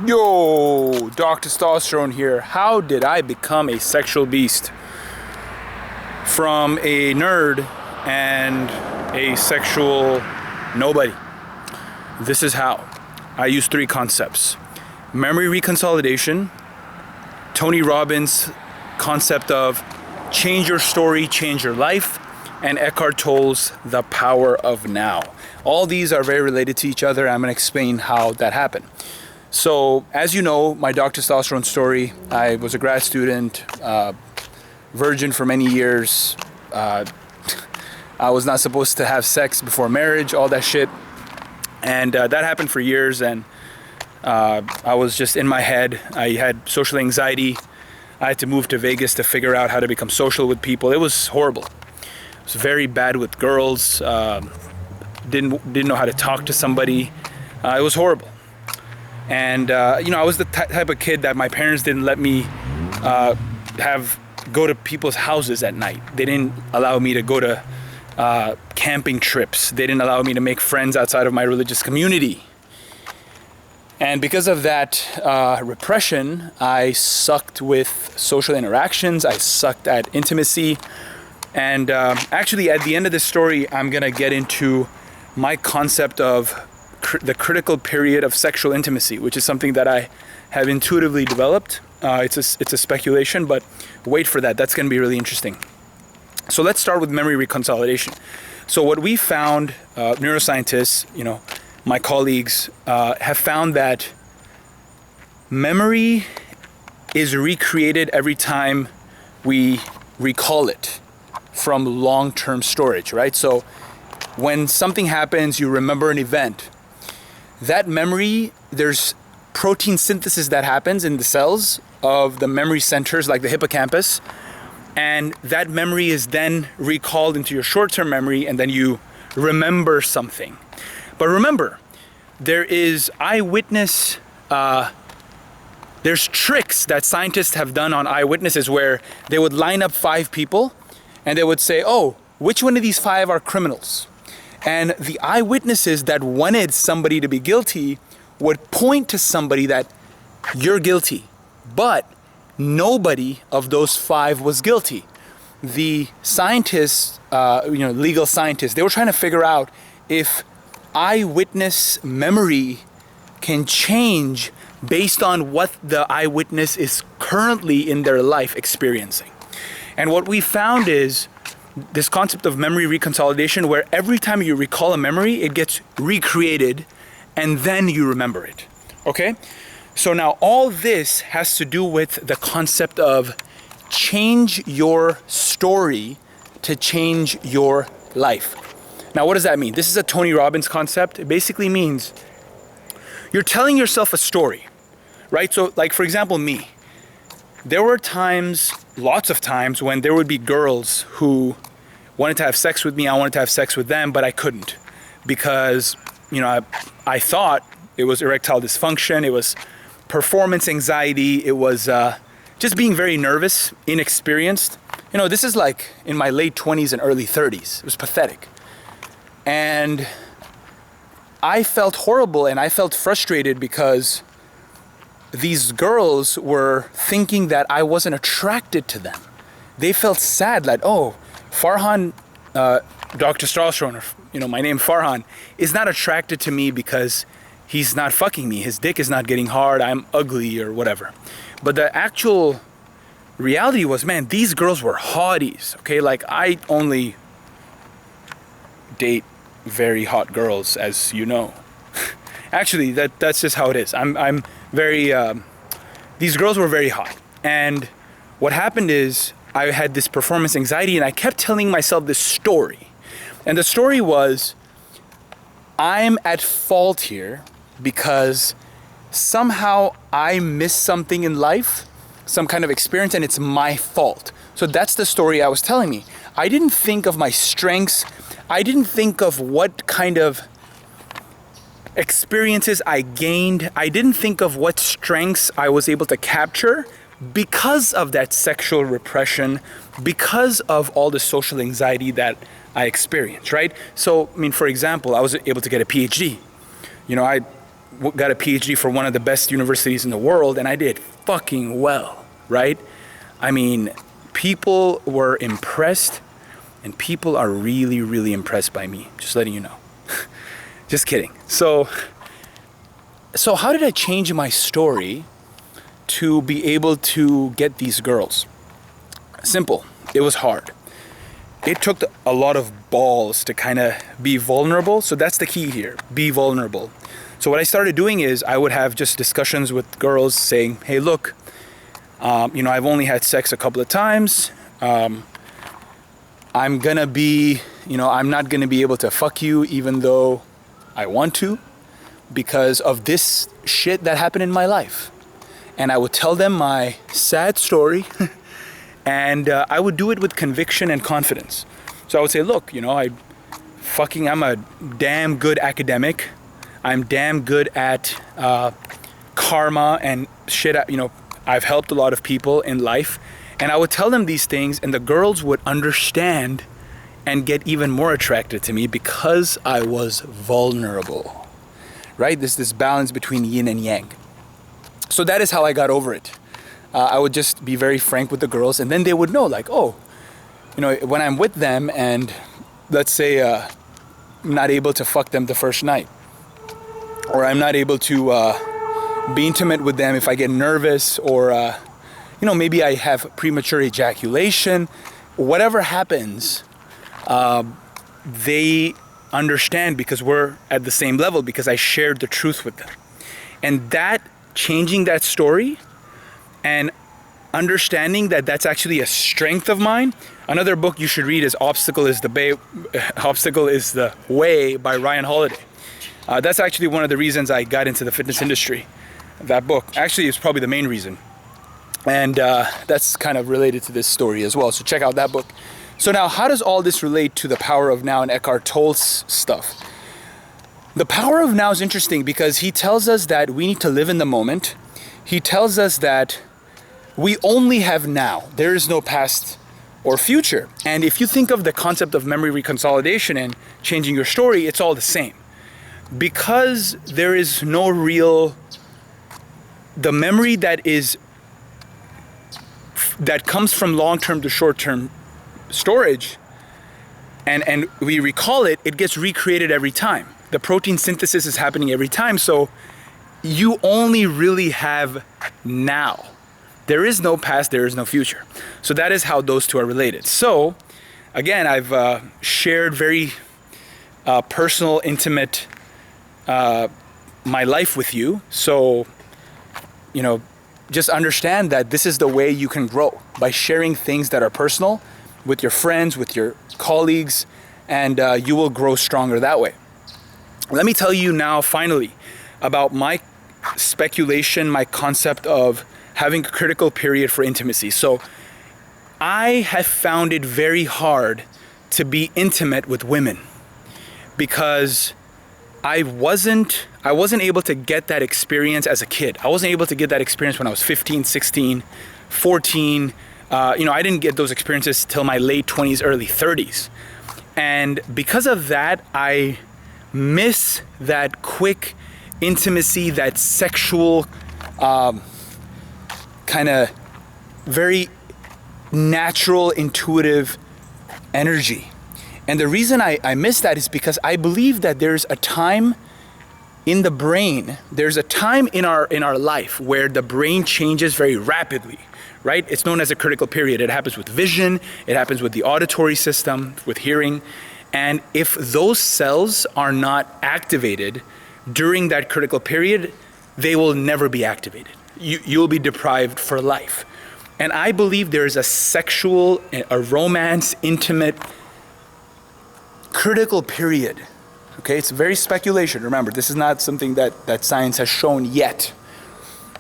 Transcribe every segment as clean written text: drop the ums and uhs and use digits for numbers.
Yo, Doc Testosterone here. How did I become a sexual beast? From a nerd and a sexual nobody. This is how. I use 3 concepts. Memory reconsolidation, Tony Robbins' concept of change your story, change your life, and Eckhart Tolle's The Power of Now. All these are very related to each other. I'm going to explain how that happened. So, as you know, my Doc Testosterone story, I was a grad student, virgin for many years. I was not supposed to have sex before marriage, all that shit. And that happened for years, and I was just in my head. I had social anxiety. I had to move to Vegas to figure out how to become social with people. It was horrible. It was very bad with girls. Didn't know how to talk to somebody. It was horrible. And I was the type of kid that my parents didn't let me go to people's houses at night. They didn't allow me to go to camping trips. They didn't allow me to make friends outside of my religious community. And because of that repression, I sucked with social interactions. I sucked at intimacy. And actually, at the end of this story, I'm going to get into my concept of the critical period of sexual intimacy, which is something that I have intuitively developed. It's a speculation, but wait for that. That's going to be really interesting. So let's start with memory reconsolidation. So what we found, neuroscientists, my colleagues, have found that memory is recreated every time we recall it from long-term storage, right? So when something happens, you remember an event. That memory, there's protein synthesis that happens in the cells of the memory centers like the hippocampus, and that memory is then recalled into your short-term memory, and then you remember something. But remember, there is eyewitness, there's tricks that scientists have done on eyewitnesses where they would line up 5 people and they would say, oh, which one of these 5 are criminals? And the eyewitnesses that wanted somebody to be guilty would point to somebody that you're guilty. But nobody of those 5 was guilty. The scientists, legal scientists, they were trying to figure out if eyewitness memory can change based on what the eyewitness is currently in their life experiencing. And what we found is this concept of memory reconsolidation, where every time you recall a memory, it gets recreated and then you remember it. Okay? So now all this has to do with the concept of change your story to change your life. Now, what does that mean? This is a Tony Robbins concept. It basically means you're telling yourself a story, right? So like, for example, me. There were times, lots of times, when there would be girls who wanted to have sex with me. I wanted to have sex with them, but I couldn't because, I thought it was erectile dysfunction. It was performance anxiety. It was just being very nervous, inexperienced. This is like in my late 20s and early 30s. It was pathetic. And I felt horrible and I felt frustrated because these girls were thinking that I wasn't attracted to them. They felt sad that, oh, Farhan, Dr. Testosterone, my name Farhan, is not attracted to me because he's not fucking me. His dick is not getting hard. I'm ugly or whatever. But the actual reality was, man, these girls were hotties, okay? Like, I only date very hot girls, as you know. Actually, that's just how it is. I'm very, these girls were very hot. And what happened is I had this performance anxiety and I kept telling myself this story. And the story was, I'm at fault here because somehow I missed something in life, some kind of experience, and it's my fault. So that's the story I was telling me. I didn't think of my strengths. I didn't think of what kind of experiences I gained. I didn't think of what strengths I was able to capture because of that sexual repression, because of all the social anxiety that I experienced, right? So, for example, I was able to get a PhD. I got a PhD for one of the best universities in the world, and I did fucking well, right? I mean, people were impressed, and people are really, really impressed by me. Just letting you know. Just kidding. So how did I change my story to be able to get these girls? Simple. It was hard. It took a lot of balls to kind of be vulnerable. So that's the key here. Be vulnerable. So what I started doing is I would have just discussions with girls saying, hey, look, I've only had sex a couple of times. I'm not going to be able to fuck you even though I want to because of this shit that happened in my life. And I would tell them my sad story. And I would do it with conviction and confidence. So I would say, look, I'm a damn good academic. I'm damn good at karma and shit. I've helped a lot of people in life. And I would tell them these things, and the girls would understand and get even more attracted to me because I was vulnerable, right? There's this balance between yin and yang. So that is how I got over it. I would just be very frank with the girls, and then they would know, like, oh, when I'm with them and let's say I'm not able to fuck them the first night, or I'm not able to be intimate with them if I get nervous, or maybe I have premature ejaculation, whatever happens, they understand because we're at the same level, because I shared the truth with them. And that, changing that story and understanding that that's actually a strength of mine. Another book you should read is Obstacle is the Way by Ryan Holiday. That's actually one of the reasons I got into the fitness industry. That book actually is probably the main reason. And that's kind of related to this story as well. So check out that book. So now, how does all this relate to the power of now and Eckhart Tolle's stuff? The power of now is interesting because he tells us that we need to live in the moment. He tells us that we only have now. There is no past or future. And if you think of the concept of memory reconsolidation and changing your story, it's all the same. Because there is no real, the memory that comes from long-term to short-term storage, and we recall it, it gets recreated every time. The protein synthesis is happening every time. So you only really have now. There is no past, there is no future. So that is how those two are related. So again, I've shared very personal, intimate my life with you. So, just understand that this is the way you can grow, by sharing things that are personal with your friends, with your colleagues, and you will grow stronger that way. Let me tell you now, finally, about my speculation, my concept of having a critical period for intimacy. So I have found it very hard to be intimate with women because I wasn't able to get that experience as a kid. I wasn't able to get that experience when I was 15, 16, 14. I didn't get those experiences till my late 20s, early 30s. And because of that, I miss that quick intimacy, that sexual kind of very natural, intuitive energy. And the reason I miss that is because I believe that there's a time in the brain, there's a time in our life where the brain changes very rapidly, right? It's known as a critical period. It happens with vision, it happens with the auditory system, with hearing. And if those cells are not activated during that critical period, they will never be activated. You'll be deprived for life. And I believe there is a sexual, a romance, intimate, critical period. Okay, it's very speculation. Remember, this is not something that science has shown yet.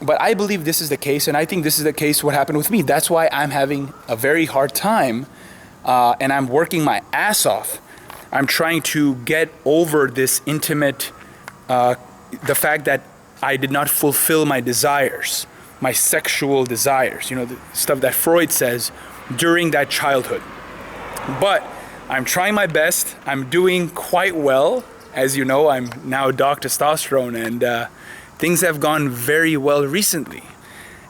But I believe this is the case, and I think this is the case what happened with me. That's why I'm having a very hard time, and I'm working my ass off. I'm trying to get over this intimate, the fact that I did not fulfill my desires, my sexual desires, the stuff that Freud says during that childhood. But I'm trying my best. I'm doing quite well. As you know, I'm now Doc Testosterone, and things have gone very well recently.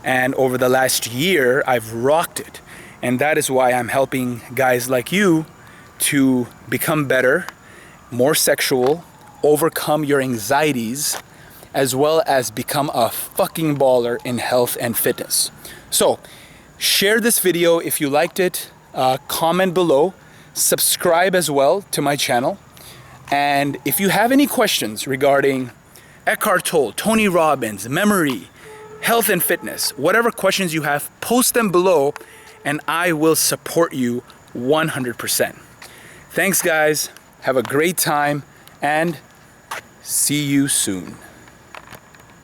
And over the last year, I've rocked it. And that is why I'm helping guys like you to become better, more sexual, overcome your anxieties, as well as become a fucking baller in health and fitness. So, share this video if you liked it, comment below, subscribe as well to my channel. And if you have any questions regarding Eckhart Tolle, Tony Robbins, memory, health and fitness, whatever questions you have, post them below and I will support you 100%. Thanks guys, have a great time and see you soon.